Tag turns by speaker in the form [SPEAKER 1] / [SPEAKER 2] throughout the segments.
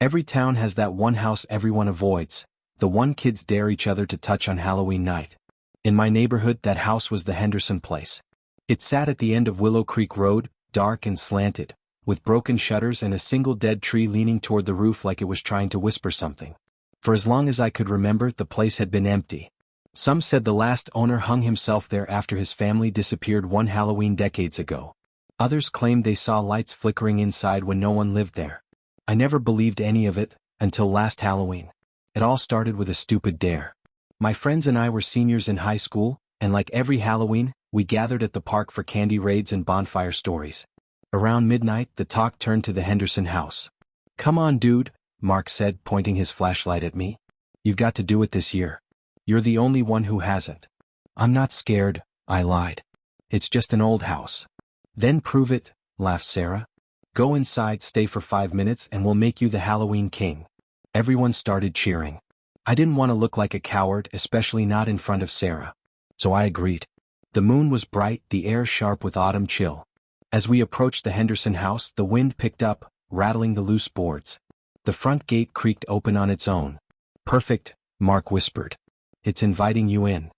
[SPEAKER 1] Every town has that one house everyone avoids, the one kids dare each other to touch on Halloween night. In my neighborhood, that house was the Henderson place. It sat at the end of Willow Creek Road, dark and slanted, with broken shutters and a single dead tree leaning toward the roof like it was trying to whisper something. For as long as I could remember, the place had been empty. Some said the last owner hung himself there after his family disappeared one Halloween decades ago. Others claimed they saw lights flickering inside when no one lived there. I never believed any of it, until last Halloween. It all started with a stupid dare. My friends and I were seniors in high school, and like every Halloween, we gathered at the park for candy raids and bonfire stories. Around midnight, the talk turned to the Henderson house. "Come on, dude," Mark said, pointing his flashlight at me. "You've got to do it this year. You're the only one who hasn't." "I'm not scared," I lied. "It's just an old house." "Then prove it," laughed Sarah. "Go inside, stay for 5 minutes, and we'll make you the Halloween king." Everyone started cheering. I didn't want to look like a coward, especially not in front of Sarah. So I agreed. The moon was bright, the air sharp with autumn chill. As we approached the Henderson house, the wind picked up, rattling the loose boards. The front gate creaked open on its own. "Perfect," Mark whispered. "It's inviting you in."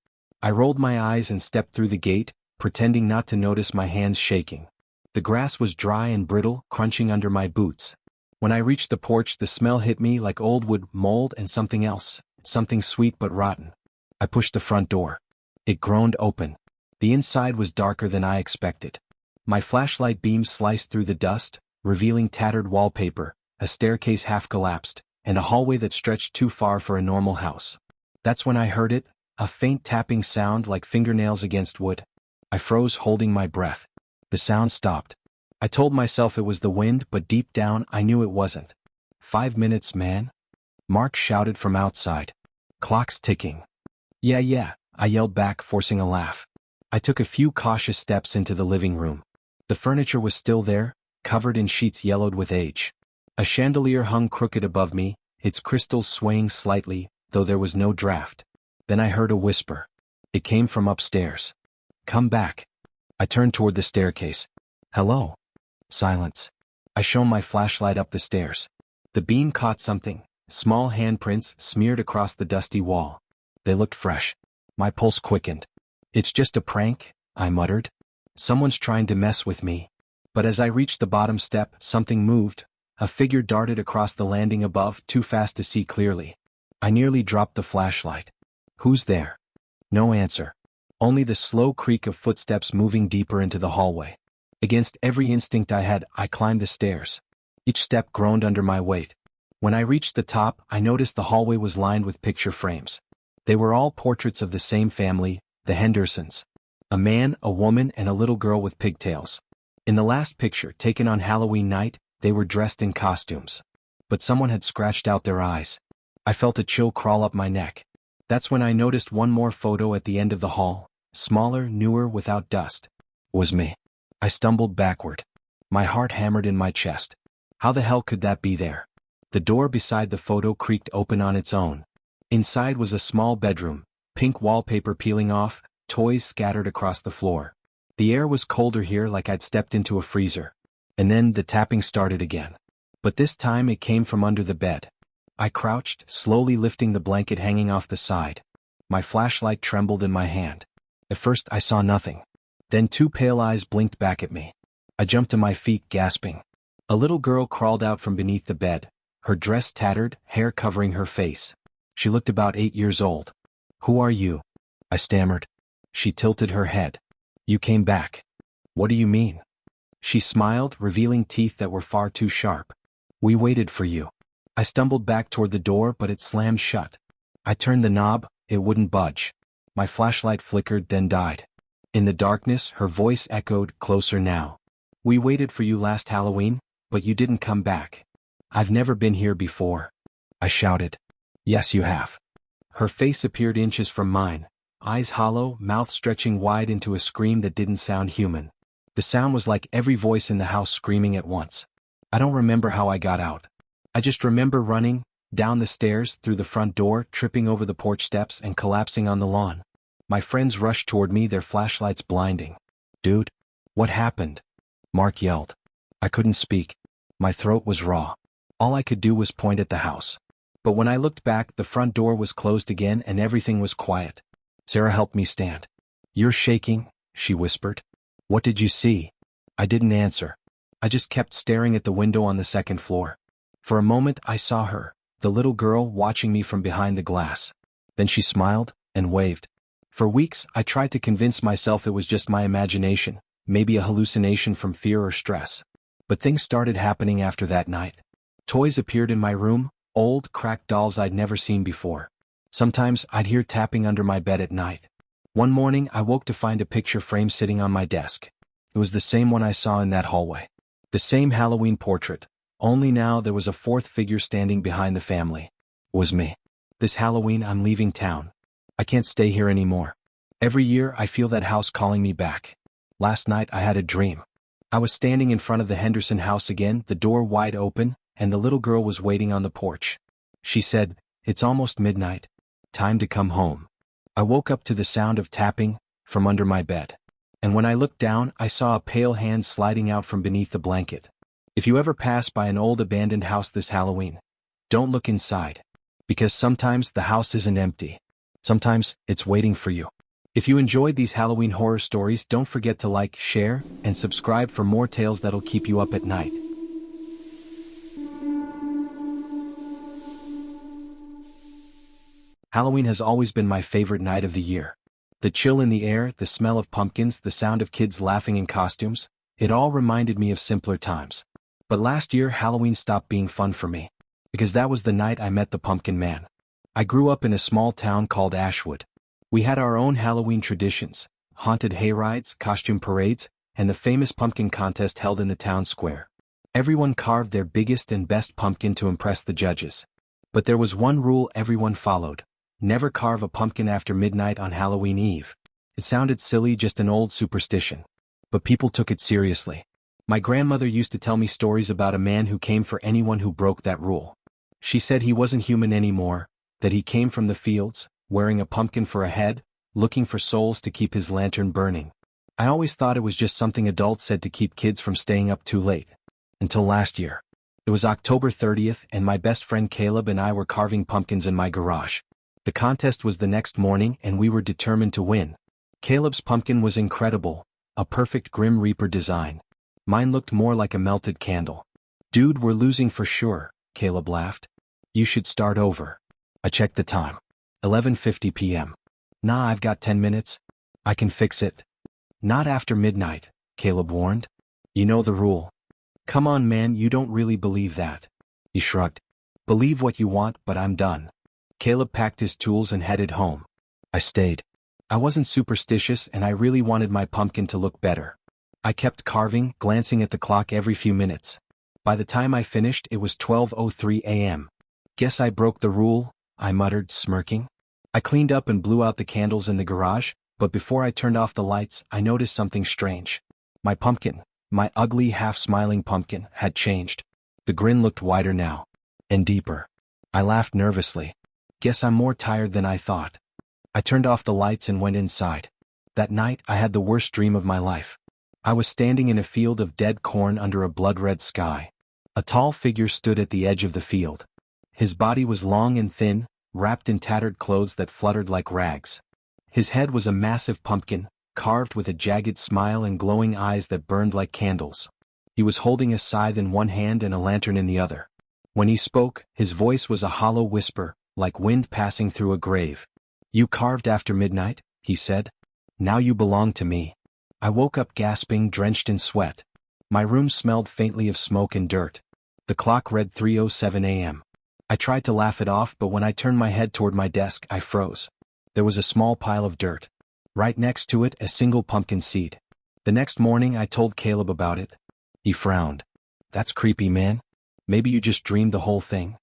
[SPEAKER 1] I rolled my eyes and stepped through the gate, pretending not to notice my hands shaking. The grass was dry and brittle, crunching under my boots. When I reached the porch, the smell hit me like old wood, mold, and something else, something sweet but rotten. I pushed the front door. It groaned open. The inside was darker than I expected. My flashlight beam sliced through the dust, revealing tattered wallpaper, a staircase half collapsed, and a hallway that stretched too far for a normal house. That's when I heard it, a faint tapping sound like fingernails against wood. I froze, holding my breath. The sound stopped. I told myself it was the wind, but deep down I knew it wasn't. 5 minutes, man," Mark shouted from outside. "Clock's ticking." Yeah, I yelled back, forcing a laugh. I took a few cautious steps into the living room. The furniture was still there, covered in sheets yellowed with age. A chandelier hung crooked above me, its crystals swaying slightly, though there was no draft. Then I heard a whisper. It came from upstairs. "Come back." I turned toward the staircase. "Hello." Silence. I shone my flashlight up the stairs. The beam caught something, small handprints smeared across the dusty wall. They looked fresh. My pulse quickened. "It's just a prank," I muttered. "Someone's trying to mess with me." But as I reached the bottom step, something moved. A figure darted across the landing above, too fast to see clearly. I nearly dropped the flashlight. "Who's there?" No answer. Only the slow creak of footsteps moving deeper into the hallway. Against every instinct I had, I climbed the stairs. Each step groaned under my weight. When I reached the top, I noticed the hallway was lined with picture frames. They were all portraits of the same family, the Hendersons. A man, a woman, and a little girl with pigtails. In the last picture, taken on Halloween night, they were dressed in costumes. But someone had scratched out their eyes. I felt a chill crawl up my neck. That's when I noticed one more photo at the end of the hall, smaller, newer, without dust. It was me. I stumbled backward. My heart hammered in my chest. How the hell could that be there? The door beside the photo creaked open on its own. Inside was a small bedroom, pink wallpaper peeling off, toys scattered across the floor. The air was colder here, like I'd stepped into a freezer. And then the tapping started again. But this time it came from under the bed. I crouched, slowly lifting the blanket hanging off the side. My flashlight trembled in my hand. At first I saw nothing. Then 2 pale eyes blinked back at me. I jumped to my feet, gasping. A little girl crawled out from beneath the bed, her dress tattered, hair covering her face. She looked about 8 years old. "Who are you?" I stammered. She tilted her head. "You came back." "What do you mean?" She smiled, revealing teeth that were far too sharp. "We waited for you." I stumbled back toward the door, but it slammed shut. I turned the knob, it wouldn't budge. My flashlight flickered, then died. In the darkness, her voice echoed, closer now. "We waited for you last Halloween, but you didn't come back." "I've never been here before," I shouted. "Yes, you have." Her face appeared inches from mine, eyes hollow, mouth stretching wide into a scream that didn't sound human. The sound was like every voice in the house screaming at once. I don't remember how I got out. I just remember running, down the stairs, through the front door, tripping over the porch steps and collapsing on the lawn. My friends rushed toward me, their flashlights blinding. "Dude, what happened?" Mark yelled. I couldn't speak. My throat was raw. All I could do was point at the house. But when I looked back, the front door was closed again and everything was quiet. Sarah helped me stand. You're shaking, she whispered. What did you see? I didn't answer. I just kept staring at the window on the second floor. For a moment I saw her, the little girl watching me from behind the glass. Then she smiled and waved. For weeks I tried to convince myself it was just my imagination, maybe a hallucination from fear or stress. But things started happening after that night. Toys appeared in my room, old, cracked dolls I'd never seen before. Sometimes I'd hear tapping under my bed at night. One morning I woke to find a picture frame sitting on my desk. It was the same one I saw in that hallway. The same Halloween portrait, only now there was a fourth figure standing behind the family. It was me. This Halloween I'm leaving town. I can't stay here anymore. Every year I feel that house calling me back. Last night I had a dream. I was standing in front of the Henderson house again, the door wide open, and the little girl was waiting on the porch. She said, "It's almost midnight. Time to come home." I woke up to the sound of tapping from under my bed. And when I looked down, I saw a pale hand sliding out from beneath the blanket. If you ever pass by an old abandoned house this Halloween, don't look inside. Because sometimes the house isn't empty. Sometimes it's waiting for you. If you enjoyed these Halloween horror stories, don't forget to like, share, and subscribe for more tales that'll keep you up at night. Halloween has always been my favorite night of the year. The chill in the air, the smell of pumpkins, the sound of kids laughing in costumes, it all reminded me of simpler times. But last year Halloween stopped being fun for me. Because that was the night I met the Pumpkin Man. I grew up in a small town called Ashwood. We had our own Halloween traditions, haunted hayrides, costume parades, and the famous pumpkin contest held in the town square. Everyone carved their biggest and best pumpkin to impress the judges. But there was one rule everyone followed. Never carve a pumpkin after midnight on Halloween Eve. It sounded silly, just an old superstition. But people took it seriously. My grandmother used to tell me stories about a man who came for anyone who broke that rule. She said he wasn't human anymore, that he came from the fields, wearing a pumpkin for a head, looking for souls to keep his lantern burning. I always thought it was just something adults said to keep kids from staying up too late. Until last year. It was October 30th and my best friend Caleb and I were carving pumpkins in my garage. The contest was the next morning and we were determined to win. Caleb's pumpkin was incredible, a perfect Grim Reaper design. Mine looked more like a melted candle. "Dude, we're losing for sure," Caleb laughed. "You should start over." I checked the time. 11:50 p.m. "Nah, I've got 10 minutes. I can fix it." "Not after midnight," Caleb warned. "You know the rule." "Come on man, you don't really believe that." He shrugged. "Believe what you want, but I'm done." Caleb packed his tools and headed home. I stayed. I wasn't superstitious and I really wanted my pumpkin to look better. I kept carving, glancing at the clock every few minutes. By the time I finished, it was 12:03 a.m. "Guess I broke the rule," I muttered, smirking. I cleaned up and blew out the candles in the garage, but before I turned off the lights, I noticed something strange. My pumpkin, my ugly, half-smiling pumpkin, had changed. The grin looked wider now. And deeper. I laughed nervously. Guess I'm more tired than I thought. I turned off the lights and went inside. That night, I had the worst dream of my life. I was standing in a field of dead corn under a blood-red sky. A tall figure stood at the edge of the field. His body was long and thin, wrapped in tattered clothes that fluttered like rags. His head was a massive pumpkin, carved with a jagged smile and glowing eyes that burned like candles. He was holding a scythe in one hand and a lantern in the other. When he spoke, his voice was a hollow whisper, like wind passing through a grave. "You carved after midnight," he said. "Now you belong to me." I woke up gasping, drenched in sweat. My room smelled faintly of smoke and dirt. The clock read 3:07 a.m. I tried to laugh it off, but when I turned my head toward my desk, I froze. There was a small pile of dirt. Right next to it, a single pumpkin seed. The next morning, I told Caleb about it. He frowned. "That's creepy, man. Maybe you just dreamed the whole thing."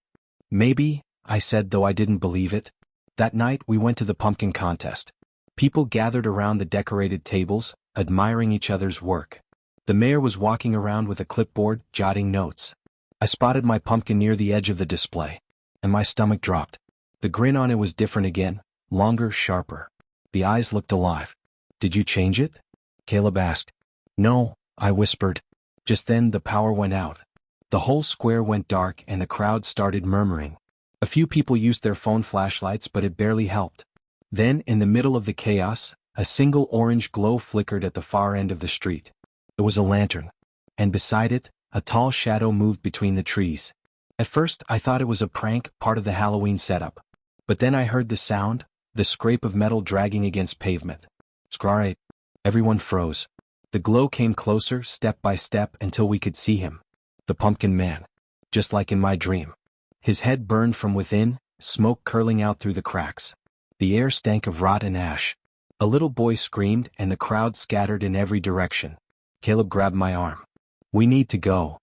[SPEAKER 1] "Maybe," I said, though I didn't believe it. That night, we went to the pumpkin contest. People gathered around the decorated tables, admiring each other's work. The mayor was walking around with a clipboard, jotting notes. I spotted my pumpkin near the edge of the display, and my stomach dropped. The grin on it was different again, longer, sharper. The eyes looked alive. "Did you change it?" Caleb asked. "No," I whispered. Just then the power went out. The whole square went dark and the crowd started murmuring. A few people used their phone flashlights, but it barely helped. Then, in the middle of the chaos, a single orange glow flickered at the far end of the street. It was a lantern. And beside it, a tall shadow moved between the trees. At first I thought it was a prank, part of the Halloween setup. But then I heard the sound, the scrape of metal dragging against pavement. Scariest. Everyone froze. The glow came closer, step by step, until we could see him. The Pumpkin Man. Just like in my dream. His head burned from within, smoke curling out through the cracks. The air stank of rot and ash. A little boy screamed and the crowd scattered in every direction. Caleb grabbed my arm. We need to go.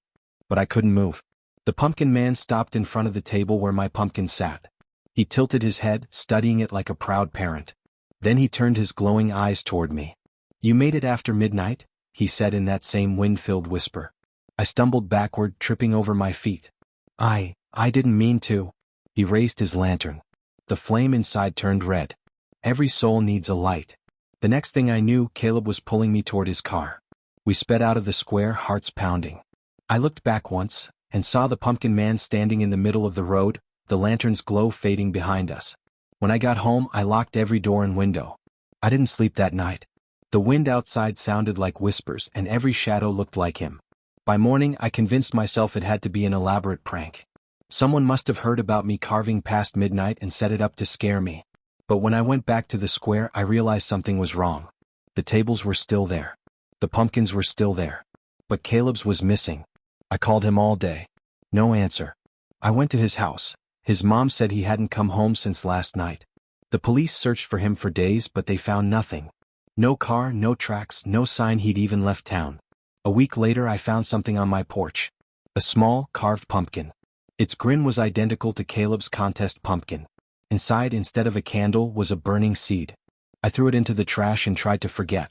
[SPEAKER 1] But I couldn't move. The Pumpkin Man stopped in front of the table where my pumpkin sat. He tilted his head, studying it like a proud parent. Then he turned his glowing eyes toward me. You made it after midnight? He said in that same wind-filled whisper. I stumbled backward, tripping over my feet. I didn't mean to. He raised his lantern. The flame inside turned red. Every soul needs a light. The next thing I knew, Caleb was pulling me toward his car. We sped out of the square, hearts pounding. I looked back once, and saw the Pumpkin Man standing in the middle of the road, the lantern's glow fading behind us. When I got home, I locked every door and window. I didn't sleep that night. The wind outside sounded like whispers, and every shadow looked like him. By morning, I convinced myself it had to be an elaborate prank. Someone must have heard about me carving past midnight and set it up to scare me. But when I went back to the square, I realized something was wrong. The tables were still there. The pumpkins were still there. But Caleb's was missing. I called him all day. No answer. I went to his house. His mom said he hadn't come home since last night. The police searched for him for days, but they found nothing. No car, no tracks, no sign he'd even left town. A week later I found something on my porch. A small, carved pumpkin. Its grin was identical to Caleb's contest pumpkin. Inside, instead of a candle, was a burning seed. I threw it into the trash and tried to forget.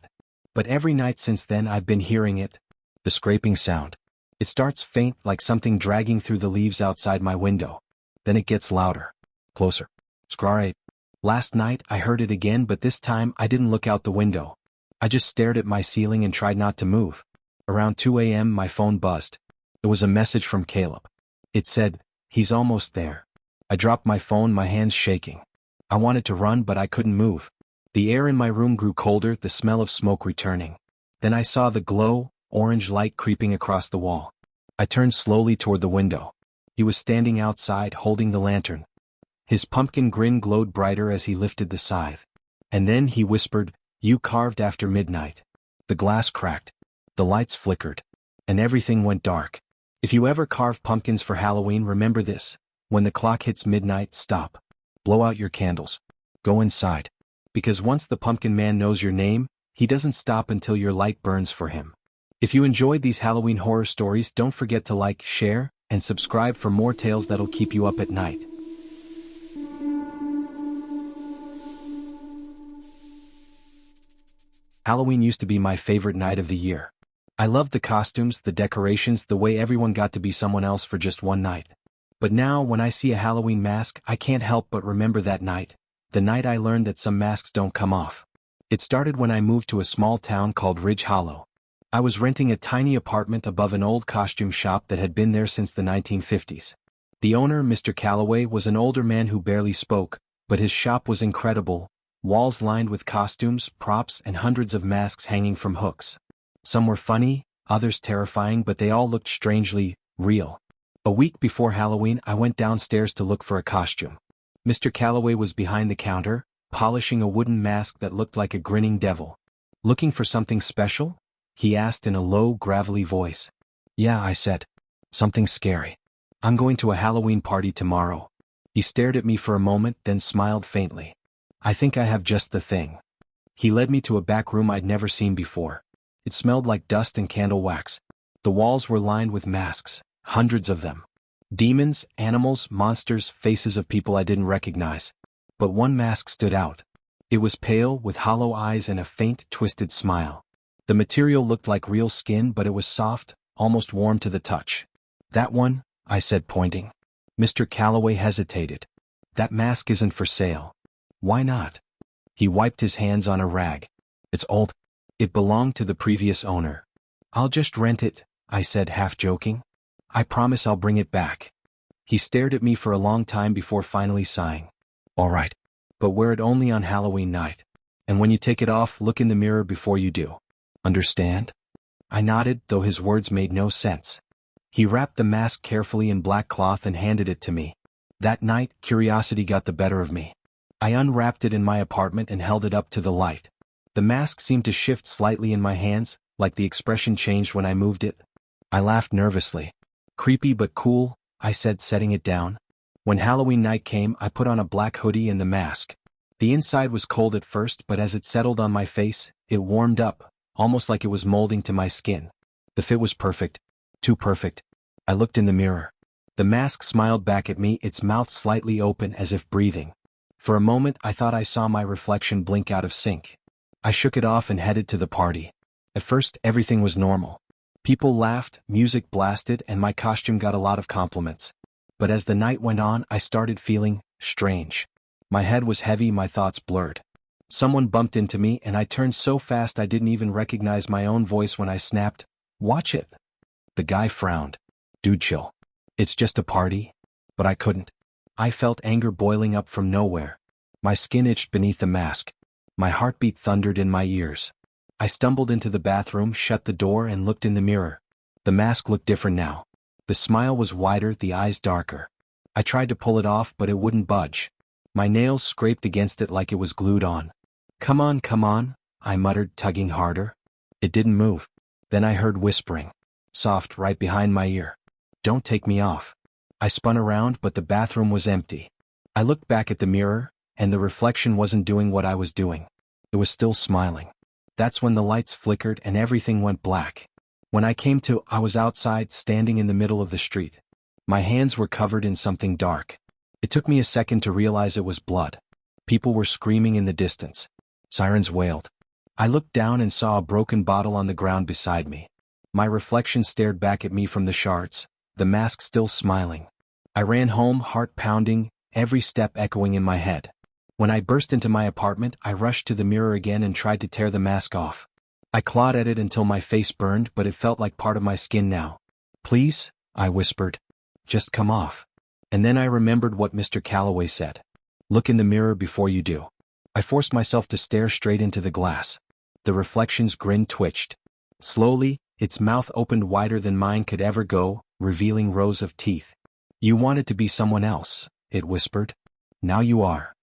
[SPEAKER 1] But every night since then I've been hearing it. The scraping sound. It starts faint, like something dragging through the leaves outside my window. Then it gets louder. Closer. Scariest. Last night I heard it again, but this time I didn't look out the window. I just stared at my ceiling and tried not to move. Around 2 a.m. my phone buzzed. It was a message from Caleb. It said, "He's almost there." I dropped my phone, my hands shaking. I wanted to run, but I couldn't move. The air in my room grew colder, the smell of smoke returning. Then I saw the glow, orange light creeping across the wall. I turned slowly toward the window. He was standing outside, holding the lantern. His pumpkin grin glowed brighter as he lifted the scythe. And then he whispered, "You carved after midnight." The glass cracked. The lights flickered. And everything went dark. If you ever carve pumpkins for Halloween, remember this. When the clock hits midnight, stop. Blow out your candles. Go inside. Because once the Pumpkin Man knows your name, he doesn't stop until your light burns for him. If you enjoyed these Halloween horror stories, don't forget to like, share, and subscribe for more tales that'll keep you up at night. Halloween used to be my favorite night of the year. I loved the costumes, the decorations, the way everyone got to be someone else for just one night. But now, when I see a Halloween mask, I can't help but remember that night. The night I learned that some masks don't come off. It started when I moved to a small town called Ridge Hollow. I was renting a tiny apartment above an old costume shop that had been there since the 1950s. The owner, Mr. Calloway, was an older man who barely spoke, but his shop was incredible. Walls lined with costumes, props, and hundreds of masks hanging from hooks. Some were funny, others terrifying, but they all looked strangely real. A week before Halloween, I went downstairs to look for a costume. Mr. Calloway was behind the counter, polishing a wooden mask that looked like a grinning devil. "Looking for something special?" he asked in a low, gravelly voice. "Yeah," I said. "Something scary. I'm going to a Halloween party tomorrow." He stared at me for a moment, then smiled faintly. "I think I have just the thing." He led me to a back room I'd never seen before. It smelled like dust and candle wax. The walls were lined with masks, hundreds of them. Demons, animals, monsters, faces of people I didn't recognize. But one mask stood out. It was pale, with hollow eyes and a faint, twisted smile. The material looked like real skin, but it was soft, almost warm to the touch. "That one," I said, pointing. Mr. Calloway hesitated. "That mask isn't for sale." "Why not?" He wiped his hands on a rag. "It's old. It belonged to the previous owner." "I'll just rent it," I said, half joking. I promise I'll bring it back. He stared at me for a long time before finally sighing. All right. But wear it only on Halloween night. And when you take it off, look in the mirror before you do. Understand? I nodded, though his words made no sense. He wrapped the mask carefully in black cloth and handed it to me. That night, curiosity got the better of me. I unwrapped it in my apartment and held it up to the light. The mask seemed to shift slightly in my hands, like the expression changed when I moved it. I laughed nervously. Creepy but cool, I said, setting it down. When Halloween night came, I put on a black hoodie and the mask. The inside was cold at first, but as it settled on my face, it warmed up, almost like it was molding to my skin. The fit was perfect. Too perfect. I looked in the mirror. The mask smiled back at me, its mouth slightly open as if breathing. For a moment I thought I saw my reflection blink out of sync. I shook it off and headed to the party. At first, everything was normal. People laughed, music blasted, and my costume got a lot of compliments. But as the night went on, I started feeling strange. My head was heavy, my thoughts blurred. Someone bumped into me and I turned so fast I didn't even recognize my own voice when I snapped, "Watch it." The guy frowned. "Dude, chill. It's just a party." But I couldn't. I felt anger boiling up from nowhere. My skin itched beneath the mask. My heartbeat thundered in my ears. I stumbled into the bathroom, shut the door, and looked in the mirror. The mask looked different now. The smile was wider, the eyes darker. I tried to pull it off, but it wouldn't budge. My nails scraped against it like it was glued on. Come on, I muttered, tugging harder. It didn't move. Then I heard whispering. Soft, right behind my ear. "Don't take me off." I spun around, but the bathroom was empty. I looked back at the mirror, and the reflection wasn't doing what I was doing. It was still smiling. That's when the lights flickered and everything went black. When I came to, I was outside, standing in the middle of the street. My hands were covered in something dark. It took me a second to realize it was blood. People were screaming in the distance. Sirens wailed. I looked down and saw a broken bottle on the ground beside me. My reflection stared back at me from the shards, the mask still smiling. I ran home, heart pounding, every step echoing in my head. When I burst into my apartment, I rushed to the mirror again and tried to tear the mask off. I clawed at it until my face burned, but it felt like part of my skin now. "Please," I whispered. "Just come off." And then I remembered what Mr. Calloway said. "Look in the mirror before you do." I forced myself to stare straight into the glass. The reflection's grin twitched. Slowly, its mouth opened wider than mine could ever go, revealing rows of teeth. "You wanted to be someone else," it whispered. "Now you are."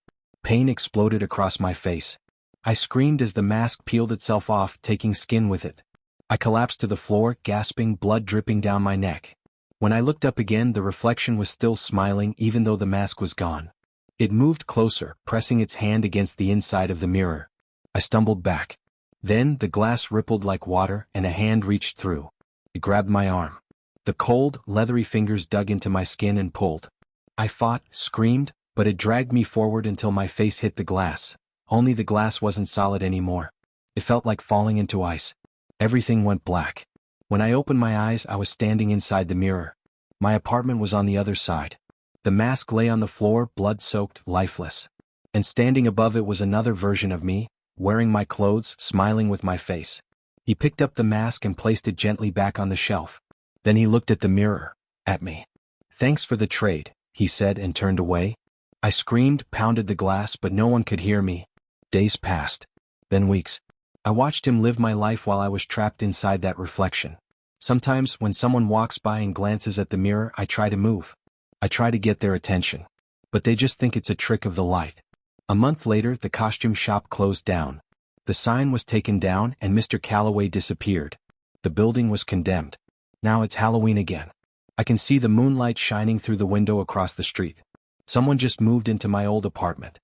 [SPEAKER 1] Pain exploded across my face. I screamed as the mask peeled itself off, taking skin with it. I collapsed to the floor, gasping, blood dripping down my neck. When I looked up again, the reflection was still smiling even though the mask was gone. It moved closer, pressing its hand against the inside of the mirror. I stumbled back. Then the glass rippled like water and a hand reached through. It grabbed my arm. The cold, leathery fingers dug into my skin and pulled. I fought, screamed, but it dragged me forward until my face hit the glass. Only the glass wasn't solid anymore. It felt like falling into ice. Everything went black. When I opened my eyes, I was standing inside the mirror. My apartment was on the other side. The mask lay on the floor, blood-soaked, lifeless. And standing above it was another version of me, wearing my clothes, smiling with my face. He picked up the mask and placed it gently back on the shelf. Then he looked at the mirror, at me. "Thanks for the trade," he said and turned away. I screamed, pounded the glass, but no one could hear me. Days passed. Then weeks. I watched him live my life while I was trapped inside that reflection. Sometimes, when someone walks by and glances at the mirror, I try to move. I try to get their attention. But they just think it's a trick of the light. A month later, the costume shop closed down. The sign was taken down and Mr. Calloway disappeared. The building was condemned. Now it's Halloween again. I can see the moonlight shining through the window across the street. Someone just moved into my old apartment.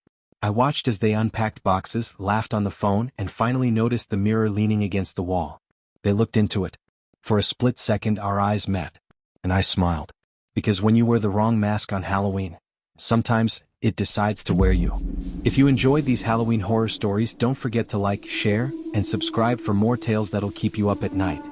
[SPEAKER 1] I watched as they unpacked boxes, laughed on the phone, and finally noticed the mirror leaning against the wall. They looked into it. For a split second our eyes met. And I smiled. Because when you wear the wrong mask on Halloween, sometimes it decides to wear you. If you enjoyed these Halloween horror stories, don't forget to like, share, and subscribe for more tales that'll keep you up at night.